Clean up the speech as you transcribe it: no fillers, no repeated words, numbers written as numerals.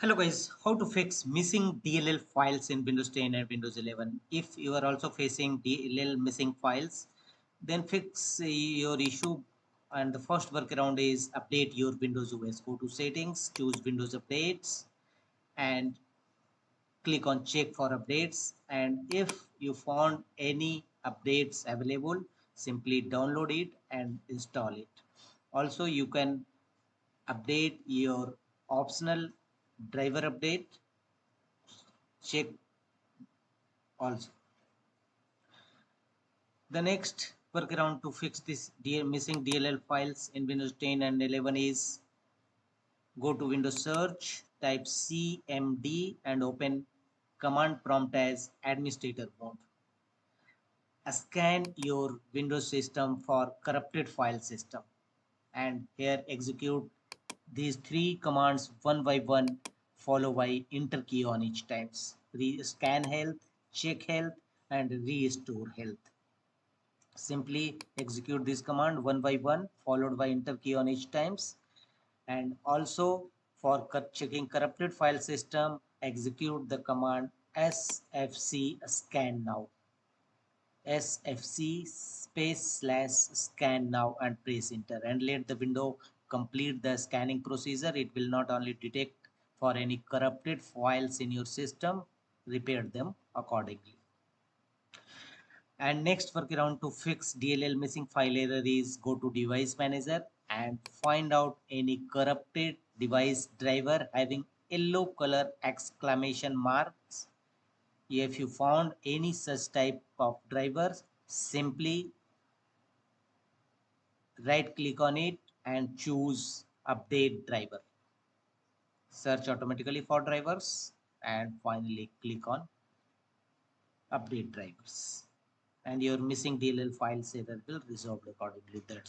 Hello guys, how to fix missing DLL files in Windows 10 and Windows 11. If you are also facing DLL missing files, then fix your issue. And the first workaround is update your Windows OS. Go to settings, choose Windows updates, and click on check for updates. And if you found any updates available, simply download it and install it. Also, you can update your optional driver update. Check also. The next workaround to fix this missing DLL files in Windows 10 and 11 is go to Windows search, type CMD and open command prompt as administrator mode. Scan your Windows system for corrupted file system and here execute these three commands one by one followed by enter key on each times. Scan health, check health and restore health. Simply execute this command one by one followed by enter key on each times. And also for checking corrupted file system, execute the command sfc scan now. Sfc /scan now and press enter and let the window complete the scanning procedure. It will not only detect for any corrupted files in your system, repair them accordingly. And next workaround to fix DLL missing file error is go to device manager and find out any corrupted device driver having yellow color exclamation marks. If you found any such type of drivers, simply right click on it and choose update driver. Search automatically for drivers and finally click on update drivers. And your missing DLL files error will resolve accordingly. That's